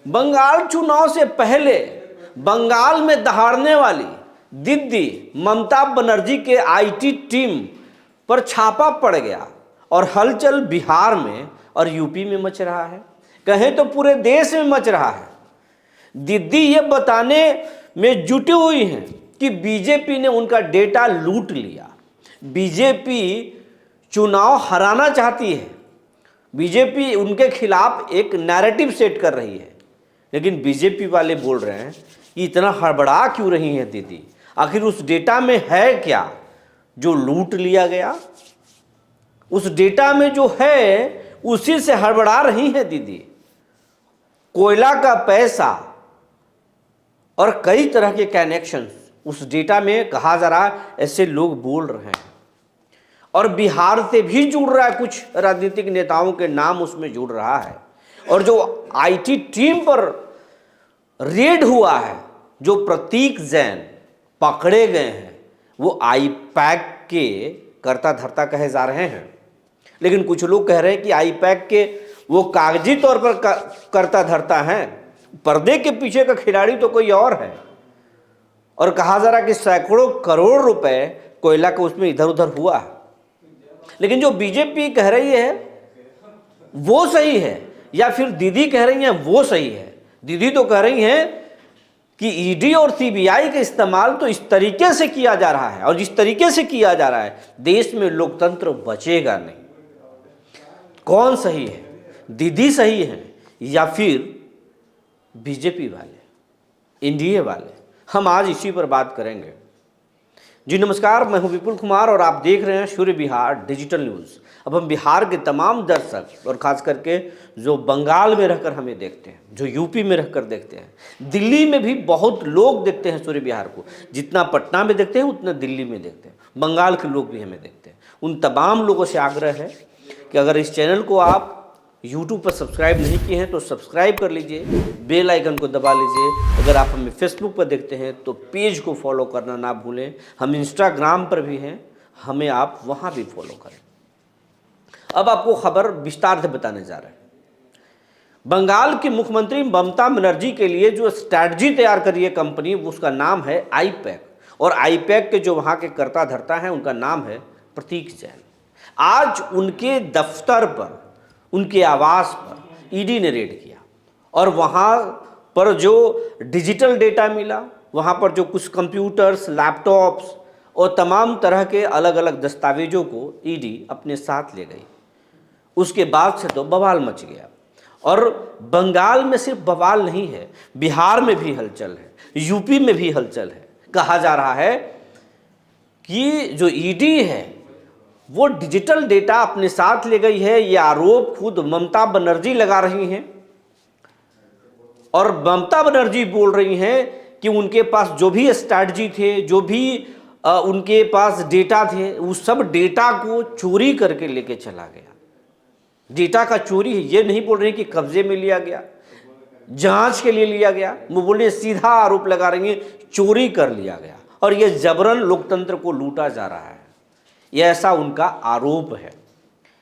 बंगाल चुनाव से पहले बंगाल में दहाड़ने वाली दीदी ममता बनर्जी के आईटी टीम पर छापा पड़ गया और हलचल बिहार में और यूपी में मच रहा है, कहें तो पूरे देश में मच रहा है। दीदी ये बताने में जुटी हुई हैं कि बीजेपी ने उनका डेटा लूट लिया। बीजेपी चुनाव हराना चाहती है, बीजेपी उनके खिलाफ एक नैरेटिव सेट कर रही है, लेकिन बीजेपी वाले बोल रहे हैं कि इतना हड़बड़ा क्यों रही है दीदी, आखिर उस डेटा में है क्या जो लूट लिया गया? उस डेटा में जो है उसी से हड़बड़ा रही है दीदी। कोयला का पैसा और कई तरह के कनेक्शन उस डेटा में कहा जा रहा है, ऐसे लोग बोल रहे हैं। और बिहार से भी जुड़ रहा है, कुछ राजनीतिक नेताओं के नाम उसमें जुड़ रहा है। और जो आईटी टीम पर रेड हुआ है, जो प्रतीक जैन पकड़े गए हैं, वो आईपैक के कर्ता धर्ता कहे जा रहे हैं। लेकिन कुछ लोग कह रहे हैं कि आईपैक के वो कागजी तौर पर कर्ता धर्ता हैं, पर्दे के पीछे का खिलाड़ी तो कोई और है। और कहा जा रहा है कि सैकड़ों करोड़ रुपए कोयला का उसमें इधर उधर हुआ है। लेकिन जो बीजेपी कह रही है वो सही है या फिर दीदी कह रही हैं वो सही है? दीदी तो कह रही हैं कि ईडी और सीबीआई का इस्तेमाल तो इस तरीके से किया जा रहा है, और जिस तरीके से किया जा रहा है देश में लोकतंत्र बचेगा नहीं। कौन सही है? दीदी सही है या फिर बीजेपी वाले, एनडीए वाले? हम आज इसी पर बात करेंगे। जी नमस्कार, मैं हूं विपुल कुमार और आप देख रहे हैं सूर्य बिहार डिजिटल न्यूज़। अब हम बिहार के तमाम दर्शक और ख़ास करके जो बंगाल में रहकर हमें देखते हैं, जो यूपी में रहकर देखते हैं, दिल्ली में भी बहुत लोग देखते हैं सूर्य बिहार को। जितना पटना में देखते हैं उतना दिल्ली में देखते हैं, बंगाल के लोग भी हमें देखते हैं। उन तमाम लोगों से आग्रह है कि अगर इस चैनल को आप YouTube पर सब्सक्राइब नहीं किए हैं तो सब्सक्राइब कर लीजिए, बेल आइकन को दबा लीजिए। अगर आप हमें फेसबुक पर देखते हैं तो पेज को फॉलो करना ना भूलें। हम इंस्टाग्राम पर भी हैं, हमें आप वहाँ भी फॉलो करें। अब आपको खबर विस्तार से बताने जा रहे हैं। बंगाल की मुख्यमंत्री ममता बनर्जी के लिए जो स्ट्रैटेजी तैयार करी है कंपनी, उसका नाम है आईपैक। और आईपैक के जो वहाँ के कर्ता धर्ता हैं उनका नाम है प्रतीक जैन। आज उनके दफ्तर पर, उनके आवास पर ईडी ने रेड किया और वहाँ पर जो डिजिटल डेटा मिला, वहाँ पर जो कुछ कंप्यूटर्स, लैपटॉप्स और तमाम तरह के अलग अलग दस्तावेजों को ईडी अपने साथ ले गई। उसके बाद से तो बवाल मच गया। और बंगाल में सिर्फ बवाल नहीं है, बिहार में भी हलचल है, यूपी में भी हलचल है। कहा जा रहा है कि जो ईडी है वो डिजिटल डेटा अपने साथ ले गई है। ये आरोप खुद ममता बनर्जी लगा रही हैं। और ममता बनर्जी बोल रही हैं कि उनके पास जो भी स्ट्रैटेजी थे, जो भी उनके पास डेटा थे, उस सब डेटा को चोरी करके लेके चला गया। डेटा का चोरी है, ये नहीं बोल रही कि कब्जे में लिया गया, जांच के लिए लिया गया। वो बोल रही, सीधा आरोप लगा रही है चोरी कर लिया गया और ये जबरन लोकतंत्र को लूटा जा रहा है। यह ऐसा उनका आरोप है।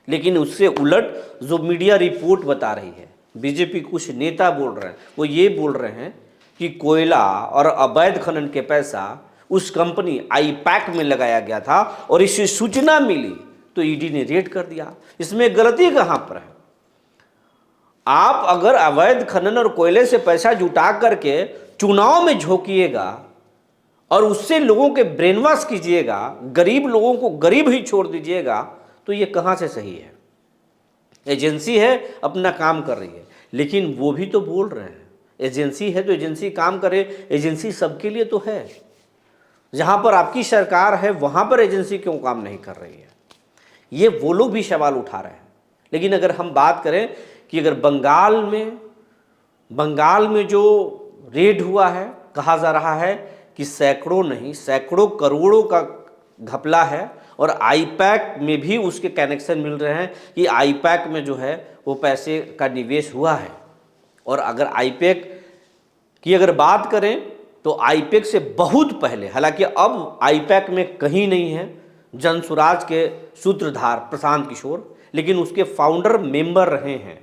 लेकिन उससे उलट जो मीडिया रिपोर्ट बता रही है, बीजेपी कुछ नेता बोल रहे हैं, वो ये बोल रहे हैं कि कोयला और अवैध खनन के पैसा उस कंपनी आईपैक में लगाया गया था और इसे सूचना मिली तो ईडी ने रेड कर दिया। इसमें गलती कहाँ पर है? आप अगर अवैध खनन और कोयले से पैसा जुटा करके चुनाव में झोंकिएगा और उससे लोगों के ब्रेन वॉश कीजिएगा, गरीब लोगों को गरीब ही छोड़ दीजिएगा, तो ये कहाँ से सही है? एजेंसी है, अपना काम कर रही है। लेकिन वो भी तो बोल रहे हैं एजेंसी है तो एजेंसी काम करे। एजेंसी सबके लिए तो है। जहाँ पर आपकी सरकार है वहाँ पर एजेंसी क्यों काम नहीं कर रही है? ये वो लोग भी सवाल उठा रहे हैं। लेकिन अगर हम बात करें कि अगर बंगाल में जो रेड हुआ है, कहा जा रहा है कि सैकड़ों नहीं सैकड़ों करोड़ों का घपला है। और आईपैक में भी उसके कनेक्शन मिल रहे हैं कि आईपैक में जो है वो पैसे का निवेश हुआ है। और अगर आईपैक की अगर बात करें तो आईपैक से बहुत पहले, हालांकि अब आईपैक में कहीं नहीं है, जनसुराज के सूत्रधार प्रशांत किशोर, लेकिन उसके फाउंडर मेंबर रहे हैं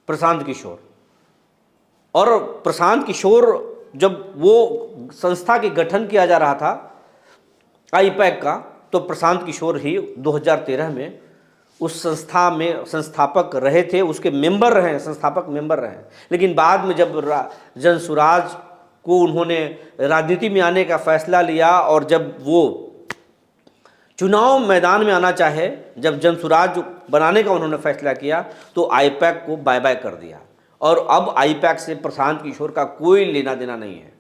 प्रशांत किशोर। और प्रशांत किशोर, जब वो संस्था के गठन किया जा रहा था आईपैक का, तो प्रशांत किशोर ही 2013 में उस संस्था में संस्थापक रहे थे, उसके मेंबर रहे, संस्थापक मेंबर रहे। लेकिन बाद में जब जनसुराज को उन्होंने राजनीति में आने का फैसला लिया और जब वो चुनाव मैदान में आना चाहे, जब जनसुराज बनाने का उन्होंने फैसला किया, तो आईपैक को बाय बाय कर दिया। और अब आईपैक से प्रशांत किशोर का कोई लेना देना नहीं है,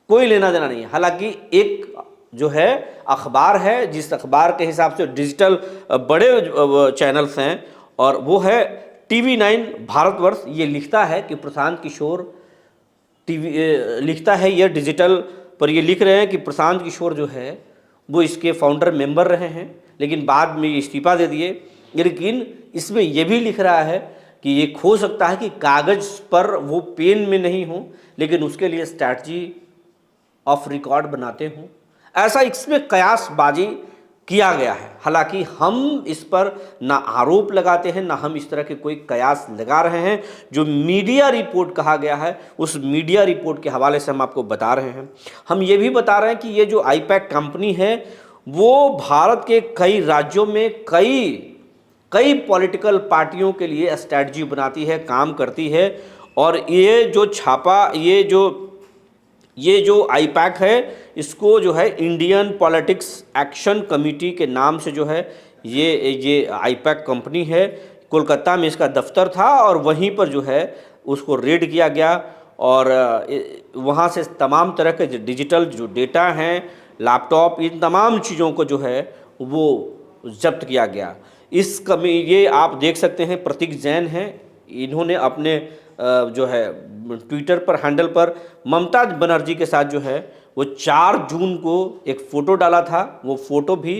कोई लेना देना नहीं है। हालांकि एक जो है अखबार है, जिस अखबार के हिसाब से डिजिटल बड़े चैनल्स हैं, और वो है TV9 भारतवर्ष। ये लिखता है कि प्रशांत किशोर लिखता है, ये डिजिटल पर ये लिख रहे हैं कि प्रशांत किशोर जो है वो इसके फाउंडर मेंबर रहे हैं, लेकिन बाद में ये इस्तीफा दे दिए। लेकिन इसमें ये भी लिख रहा है कि ये हो सकता है कि कागज़ पर वो पेन में नहीं हो, लेकिन उसके लिए स्ट्रैटजी ऑफ रिकॉर्ड बनाते हों, ऐसा इसमें कयासबाजी किया गया है। हालांकि हम इस पर ना आरोप लगाते हैं, ना हम इस तरह के कोई कयास लगा रहे हैं। जो मीडिया रिपोर्ट कहा गया है, उस मीडिया रिपोर्ट के हवाले से हम आपको बता रहे हैं। हम ये भी बता रहे हैं कि ये जो आईपैक कंपनी है, वो भारत के कई राज्यों में कई पॉलिटिकल पार्टियों के लिए स्ट्रैटेजी बनाती है, काम करती है। और ये जो छापा, ये जो आईपैक है, इसको जो है इंडियन पॉलिटिक्स एक्शन कमेटी के नाम से जो है ये आईपैक कंपनी है। कोलकाता में इसका दफ्तर था और वहीं पर जो है उसको रेड किया गया और वहाँ से तमाम तरह के डिजिटल जो डेटा हैं, लैपटॉप, इन तमाम चीज़ों को जो है वो जब्त किया गया। ये आप देख सकते हैं, प्रतीक जैन हैं, इन्होंने अपने जो है ट्विटर पर हैंडल पर ममता बनर्जी के साथ जो है वो 4 जून को एक फ़ोटो डाला था। वो फ़ोटो भी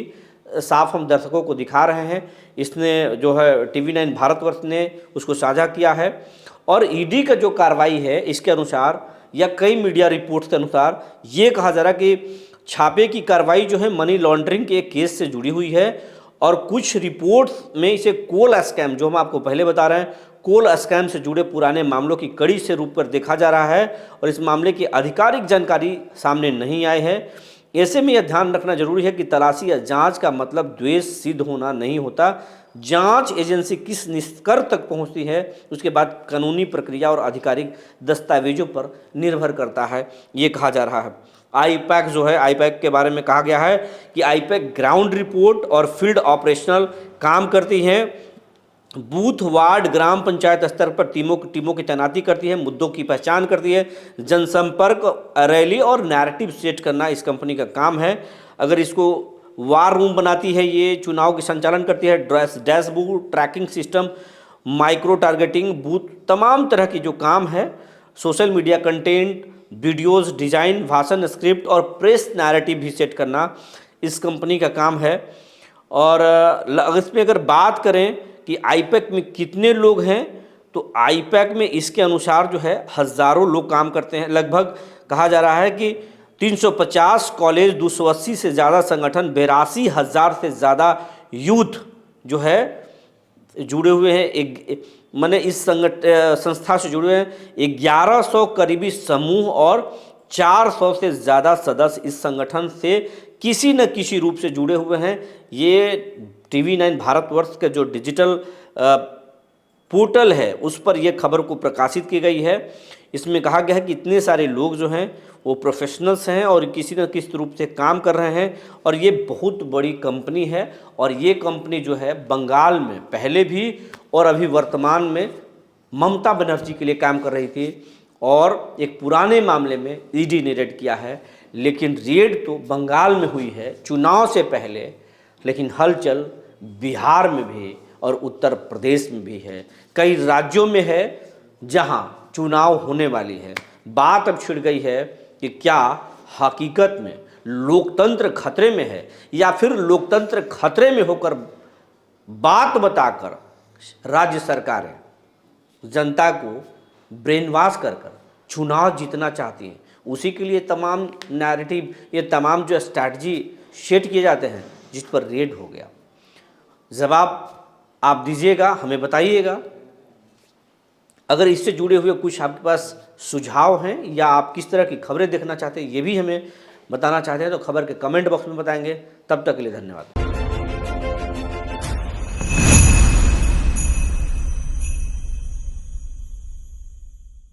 साफ हम दर्शकों को दिखा रहे हैं। इसने जो है TV9 भारतवर्ष ने उसको साझा किया है। और ईडी का जो कार्रवाई है, इसके अनुसार या कई मीडिया रिपोर्ट्स के अनुसार ये कहा जा रहा है कि छापे की कार्रवाई जो है मनी लॉन्ड्रिंग के एक केस से जुड़ी हुई है। और कुछ रिपोर्ट्स में इसे कोल स्कैम, जो हम आपको पहले बता रहे हैं, कोल स्कैम से जुड़े पुराने मामलों की कड़ी से रूप पर देखा जा रहा है। और इस मामले की आधिकारिक जानकारी सामने नहीं आई है। ऐसे में यह ध्यान रखना जरूरी है कि तलाशी या जांच का मतलब द्वेष सिद्ध होना नहीं होता। जांच एजेंसी किस निष्कर्ष तक पहुंचती है, उसके बाद कानूनी प्रक्रिया और आधिकारिक दस्तावेजों पर निर्भर करता है, ये कहा जा रहा है। आईपैक जो है, आईपैक के बारे में कहा गया है कि आईपैक ग्राउंड रिपोर्ट और फील्ड ऑपरेशनल काम करती है, बूथ, वार्ड, ग्राम पंचायत स्तर पर टीमों की तैनाती करती है, मुद्दों की पहचान करती है, जनसंपर्क, रैली और नैरेटिव सेट करना इस कंपनी का काम है। अगर इसको वार रूम बनाती है, ये चुनाव के संचालन करती है, dashboard, tracking system, micro targeting, booth, तमाम तरह की जो काम है, social media content, videos design, भाषण स्क्रिप्ट और प्रेस नैरेटिव भी सेट करना इस कंपनी का काम है। और इसमें अगर बात करें कि आईपैक में कितने लोग हैं, तो आईपैक में इसके अनुसार जो है हज़ारों लोग काम करते हैं। लगभग कहा जा रहा है कि 350 कॉलेज, 280 से ज़्यादा संगठन, 82,000 से ज़्यादा यूथ जो है जुड़े हुए हैं। मैंने इस संस्था से जुड़े हैं 1100 करीबी समूह और 400 से ज़्यादा सदस्य इस संगठन से किसी न किसी रूप से जुड़े हुए हैं। ये TV9 भारतवर्ष का जो डिजिटल पोर्टल है, उस पर यह खबर को प्रकाशित की गई है। इसमें कहा गया है कि इतने सारे लोग जो हैं वो प्रोफेशनल्स हैं और किसी न किसी रूप से काम कर रहे हैं। और ये बहुत बड़ी कंपनी है और ये कंपनी जो है बंगाल में पहले भी और अभी वर्तमान में ममता बनर्जी के लिए काम कर रही थी। और एक पुराने मामले में ईडी ने रेड किया है, लेकिन रेड तो बंगाल में हुई है चुनाव से पहले, लेकिन हलचल बिहार में भी और उत्तर प्रदेश में भी है, कई राज्यों में है जहां चुनाव होने वाली है। बात अब छिड़ गई है कि क्या हकीकत में लोकतंत्र खतरे में है या फिर लोकतंत्र खतरे में होकर बात बताकर राज्य सरकारें जनता को ब्रेन वॉश कर चुनाव जीतना चाहती हैं। उसी के लिए तमाम नैरेटिव, ये तमाम जो स्ट्रैटेजी सेट किए जाते हैं, जिस पर रेड हो गया। जवाब आप दीजिएगा, हमें बताइएगा। अगर इससे जुड़े हुए कुछ आपके पास सुझाव हैं या आप किस तरह की खबरें देखना चाहते हैं ये भी हमें बताना चाहते हैं तो खबर के कमेंट बॉक्स में बताएंगे। तब तक के लिए धन्यवाद।